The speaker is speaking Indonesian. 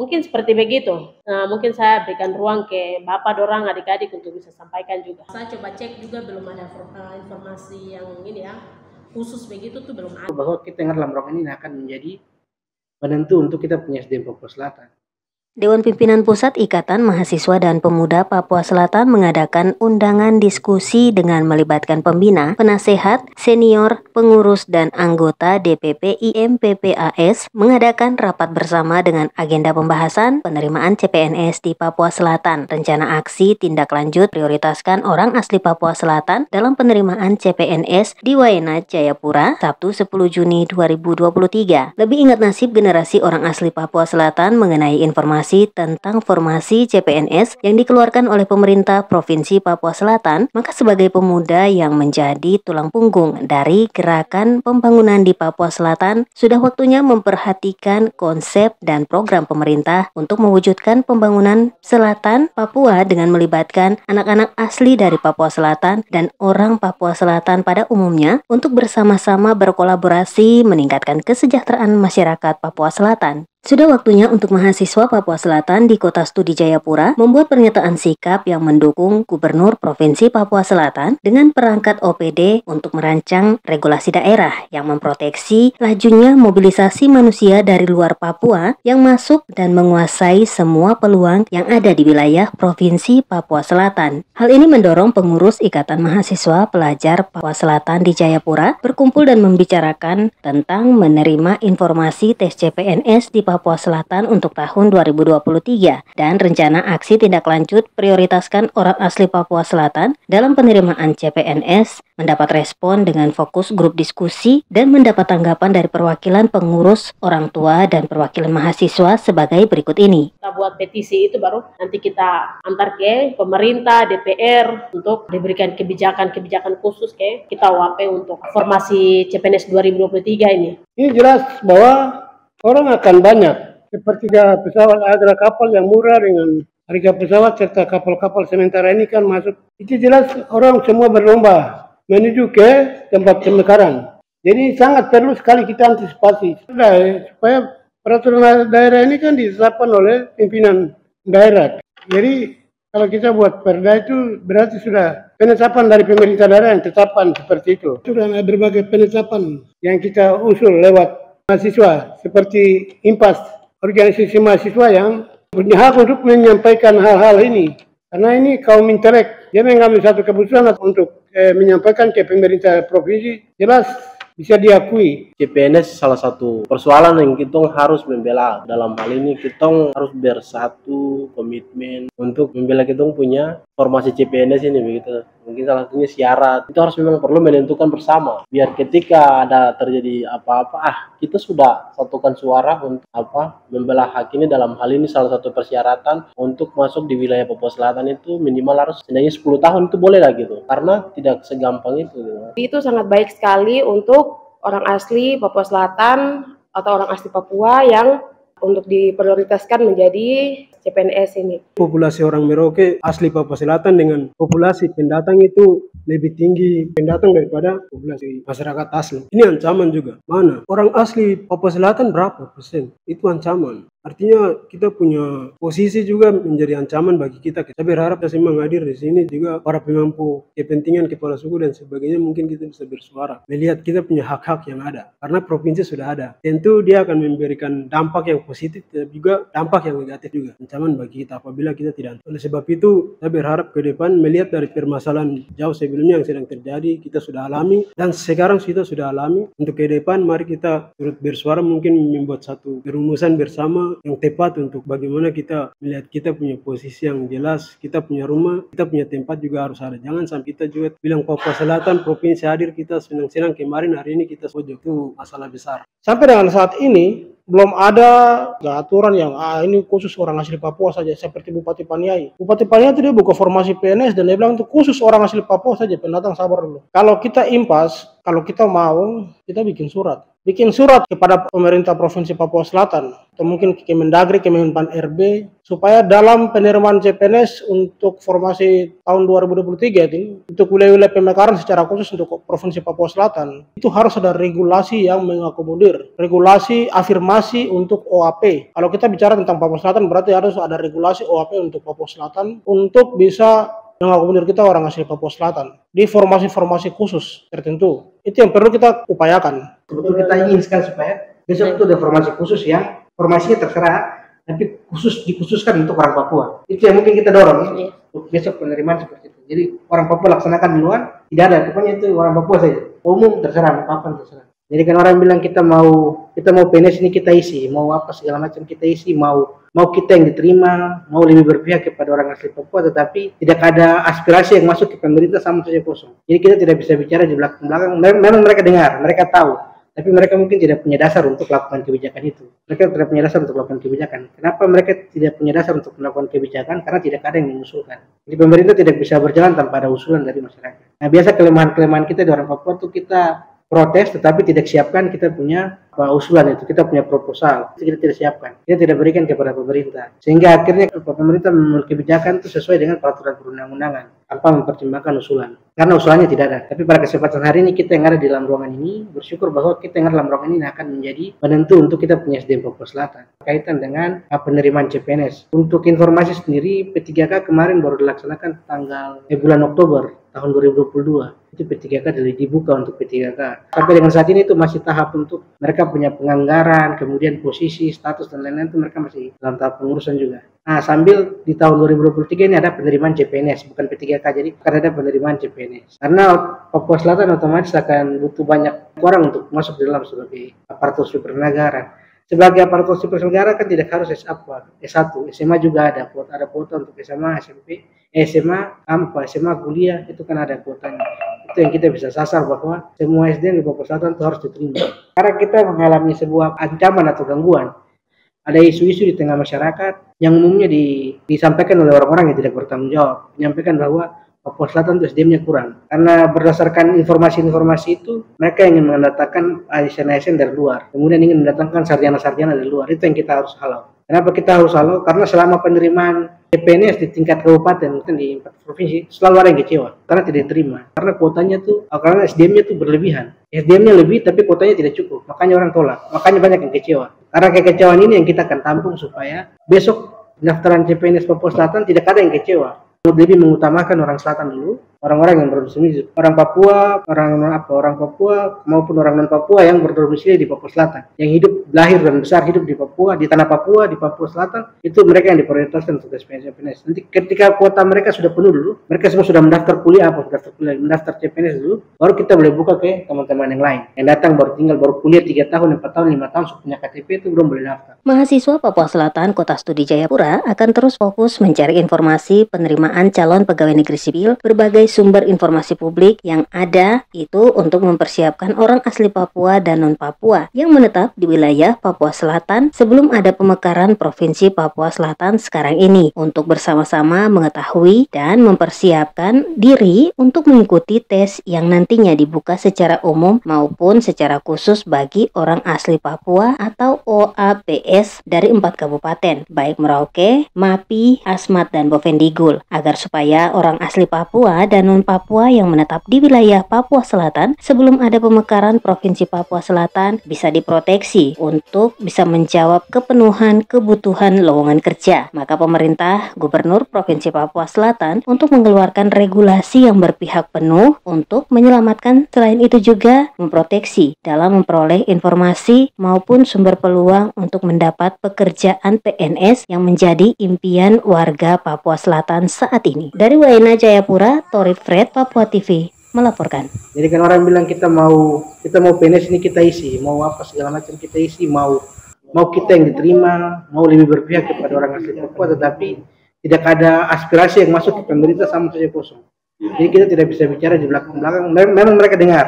Mungkin seperti begitu. Nah, mungkin saya berikan ruang ke bapak dorang adik-adik untuk bisa sampaikan juga. Saya coba cek juga belum ada informasi yang ini ya, khusus begitu tuh belum ada. Bahwa kita yang dalam ruangan ini akan menjadi penentu untuk kita punya SDM Papua Selatan. Dewan Pimpinan Pusat Ikatan Mahasiswa dan Pemuda Papua Selatan mengadakan undangan diskusi dengan melibatkan pembina, penasehat, senior, pengurus, dan anggota DPP IMPPAS mengadakan rapat bersama dengan agenda pembahasan penerimaan CPNS di Papua Selatan. Rencana aksi tindak lanjut prioritaskan orang asli Papua Selatan dalam penerimaan CPNS di Waena, Jayapura, Sabtu 10 Juni 2023. Lebih ingat nasib generasi orang asli Papua Selatan mengenai informasi tentang formasi CPNS yang dikeluarkan oleh pemerintah Provinsi Papua Selatan, maka sebagai pemuda yang menjadi tulang punggung dari gerakan pembangunan di Papua Selatan, sudah waktunya memperhatikan konsep dan program pemerintah untuk mewujudkan pembangunan Selatan Papua dengan melibatkan anak-anak asli dari Papua Selatan dan orang Papua Selatan pada umumnya untuk bersama-sama berkolaborasi meningkatkan kesejahteraan masyarakat Papua Selatan. Sudah waktunya untuk mahasiswa Papua Selatan di Kota Studi Jayapura membuat pernyataan sikap yang mendukung Gubernur Provinsi Papua Selatan dengan perangkat OPD untuk merancang regulasi daerah yang memproteksi lajunya mobilisasi manusia dari luar Papua yang masuk dan menguasai semua peluang yang ada di wilayah Provinsi Papua Selatan. Hal ini mendorong pengurus Ikatan Mahasiswa Pelajar Papua Selatan di Jayapura berkumpul dan membicarakan tentang menerima informasi tes CPNS di Papua Selatan untuk tahun 2023 dan rencana aksi tindak lanjut prioritaskan orang asli Papua Selatan dalam penerimaan CPNS mendapat respon dengan fokus grup diskusi dan mendapat tanggapan dari perwakilan pengurus, orang tua, dan perwakilan mahasiswa sebagai berikut ini. Kita buat petisi itu baru nanti kita antar ke pemerintah, DPR untuk diberikan kebijakan-kebijakan khusus ke kita WAP untuk formasi CPNS 2023 ini. Ini jelas bahwa orang akan banyak, seperti pesawat ada kapal yang murah dengan harga pesawat serta kapal-kapal sementara ini kan masuk. Itu jelas orang semua berlomba menuju ke tempat pemekaran. Jadi sangat perlu sekali kita antisipasi supaya peraturan daerah ini kan ditetapkan oleh pimpinan daerah. Jadi kalau kita buat perda itu berarti sudah penetapan dari pemerintah daerah yang tetapkan seperti itu. Sudah ada berbagai penetapan yang kita usul lewat mahasiswa seperti IMPAS, organisasi mahasiswa yang punya hak untuk menyampaikan hal-hal ini. Karena ini kaum intelek, dia mengambil satu keputusan untuk menyampaikan ke pemerintah provinsi, jelas bisa diakui. CPNS salah satu persoalan yang kita harus membela. Dalam hal ini kita harus bersatu komitmen untuk membela kita punya formasi CPNS ini begitu. Mungkin salah satunya syarat. Itu harus memang perlu menentukan bersama. Biar ketika ada terjadi apa-apa, kita sudah satukan suara untuk membela hak ini. Dalam hal ini salah satu persyaratan untuk masuk di wilayah Papua Selatan itu minimal harus setidaknya 10 tahun itu boleh lah gitu. Karena tidak segampang itu gitu. Itu sangat baik sekali untuk orang asli Papua Selatan atau orang asli Papua yang untuk diprioritaskan menjadi CPNS ini. Populasi orang Merauke asli Papua Selatan dengan populasi pendatang itu lebih tinggi pendatang daripada populasi masyarakat asli. Ini ancaman juga. Mana? Orang asli Papua Selatan berapa persen? Itu ancaman. Artinya kita punya posisi juga menjadi ancaman bagi kita. Saya berharap kita semua hadir di sini juga para pemangku kepentingan kepala suku dan sebagainya mungkin kita bisa bersuara. Melihat kita punya hak-hak yang ada. Karena provinsi sudah ada. Tentu dia akan memberikan dampak yang positif dan juga dampak yang negatif juga. Ancaman bagi kita apabila kita tidak. Oleh sebab itu saya berharap ke depan melihat dari permasalahan jauh sebelumnya yang sedang terjadi kita sudah alami dan sekarang kita sudah alami. Untuk ke depan mari kita turut bersuara mungkin membuat satu perumusan bersama yang tepat untuk bagaimana kita melihat kita punya posisi yang jelas, kita punya rumah, kita punya tempat juga harus ada. Jangan sampai kita juga bilang Papua Selatan provinsi hadir kita senang-senang kemarin hari ini kita pojok, itu masalah besar. Sampai dengan saat ini belum ada aturan yang ini khusus orang asli Papua saja seperti Bupati Paniai. Bupati Paniai itu dia buka formasi PNS dan dia bilang itu khusus orang asli Papua saja, pendatang sabar dulu. Kalau kita impas kalau kita mau, kita bikin surat kepada pemerintah Provinsi Papua Selatan atau mungkin ke Kemendagri, Kemenpan RB, supaya dalam penerimaan CPNS untuk formasi tahun 2023 ini untuk wilayah-wilayah pemekaran secara khusus untuk Provinsi Papua Selatan itu harus ada regulasi yang mengakomodir, regulasi afirmasi untuk OAP. Kalau kita bicara tentang Papua Selatan berarti harus ada regulasi OAP untuk Papua Selatan untuk bisa mengakomodir kita orang asli Papua Selatan di formasi-formasi khusus tertentu. Itu yang perlu kita upayakan. Betul, kita inginkan supaya besok itu ada formasi khusus yang formasinya terserah, tapi dikhususkan untuk orang Papua. Itu yang mungkin kita dorong ya. Untuk besok penerimaan seperti itu. Jadi orang Papua laksanakan duluan, tidak ada, pokoknya itu orang Papua saja. Umum terserah, kapan terserah. Jadi kan orang bilang kita mau PNS ini kita isi, mau apa segala macam kita isi, mau kita yang diterima, mau lebih berpihak kepada orang asli Papua, tetapi tidak ada aspirasi yang masuk ke pemerintah sama saja kosong. Jadi kita tidak bisa bicara di belakang. Memang mereka dengar, mereka tahu, tapi mereka mungkin tidak punya dasar untuk melakukan kebijakan itu. Mereka tidak punya dasar untuk melakukan kebijakan. Kenapa mereka tidak punya dasar untuk melakukan kebijakan? Karena tidak ada yang mengusulkan. Jadi pemerintah tidak bisa berjalan tanpa ada usulan dari masyarakat. Nah, biasa kelemahan-kelemahan kita di orang Papua itu kita protes tetapi tidak siapkan kita punya usulan itu, kita punya proposal, itu kita tidak siapkan, kita tidak berikan kepada pemerintah, sehingga akhirnya pemerintah memiliki kebijakan itu sesuai dengan peraturan perundang-undangan tanpa mempertimbangkan usulan, karena usulannya tidak ada. Tapi pada kesempatan hari ini kita yang ada di dalam ruangan ini bersyukur bahwa kita yang ada dalam ruangan ini akan menjadi penentu untuk kita punya SDM Papua Selatan berkaitan dengan penerimaan CPNS. Untuk informasi sendiri, P3K kemarin baru dilaksanakan bulan Oktober tahun 2022. Itu P3K dibuka untuk P3K. Sampai dengan saat ini itu masih tahap untuk mereka punya penganggaran, kemudian posisi, status dan lain-lain itu mereka masih dalam tahap pengurusan juga. Nah, sambil di tahun 2023 ini ada penerimaan CPNS, bukan P3K, jadi akan ada penerimaan CPNS. Karena Papua Selatan otomatis akan butuh banyak orang untuk masuk di dalam sebagai aparatur sipil negara. Sebagai aparatur sipil negara kan tidak harus S1, SMA juga ada kuota untuk SMA, SMP, SMA kuliah itu kan ada kuotanya. Itu yang kita bisa sasar bahwa semua SDM di Papua Selatan itu harus diterima. Karena kita mengalami sebuah ancaman atau gangguan. Ada isu-isu di tengah masyarakat yang umumnya disampaikan oleh orang-orang yang tidak bertanggung jawab, menyampaikan bahwa Papua Selatan itu SDM-nya kurang. Karena berdasarkan informasi-informasi itu, mereka ingin mendatangkan ASN-ASN dari luar. Kemudian ingin mendatangkan sarjana-sarjana dari luar. Itu yang kita harus halau. Kenapa kita harus halau? Karena selama penerimaan CPNS di tingkat kabupaten, di 4 provinsi, selalu ada yang kecewa. Karena tidak diterima. Karena kuotanya karena SDM-nya berlebihan. SDM-nya lebih, tapi kuotanya tidak cukup. Makanya orang tolak. Makanya banyak yang kecewa. Karena kekecewaan ini yang kita akan tampung supaya besok pendaftaran CPNS Papua Selatan tidak ada yang kecewa. Lebih mengutamakan orang selatan dulu, orang-orang yang berdomisili, orang Papua maupun orang non Papua yang berdomisili di Papua Selatan, yang lahir dan besar hidup di Papua, di tanah Papua, di Papua Selatan, itu mereka yang diprioritaskan untuk CPNS. Nanti ketika kuota mereka sudah penuh dulu, mereka semua sudah mendaftar mendaftar CPNS dulu, baru kita boleh buka ke teman-teman yang lain. Yang datang baru kuliah 3 tahun, 4 tahun, 5 tahun, punya KTP itu belum boleh daftar. Mahasiswa Papua Selatan Kota Studi Jayapura akan terus fokus mencari informasi penerimaan calon pegawai negeri sipil, berbagai sumber informasi publik yang ada itu untuk mempersiapkan orang asli Papua dan non-Papua yang menetap di wilayah Papua Selatan sebelum ada pemekaran Provinsi Papua Selatan sekarang ini, untuk bersama-sama mengetahui dan mempersiapkan diri untuk mengikuti tes yang nantinya dibuka secara umum maupun secara khusus bagi orang asli Papua atau OAPS dari 4 kabupaten, baik Merauke, Mapi, Asmat, dan Bovendigul, agar supaya orang asli Papua dan non-Papua yang menetap di wilayah Papua Selatan sebelum ada pemekaran Provinsi Papua Selatan bisa diproteksi untuk bisa menjawab kepenuhan kebutuhan lowongan kerja. Maka pemerintah Gubernur Provinsi Papua Selatan untuk mengeluarkan regulasi yang berpihak penuh untuk menyelamatkan, selain itu juga memproteksi dalam memperoleh informasi maupun sumber peluang untuk mendapat pekerjaan PNS yang menjadi impian warga Papua Selatan saat ini. Dari Waena Jayapura, Tori Fred, Papua TV melaporkan. Jadi kan orang bilang kita mau PNS ini kita isi, mau apa segala macam kita isi, mau kita yang diterima, mau lebih berpihak kepada orang asli Papua, tetapi tidak ada aspirasi yang masuk ke pemerintah sama saja kosong. Jadi kita tidak bisa bicara di belakang. Memang mereka dengar,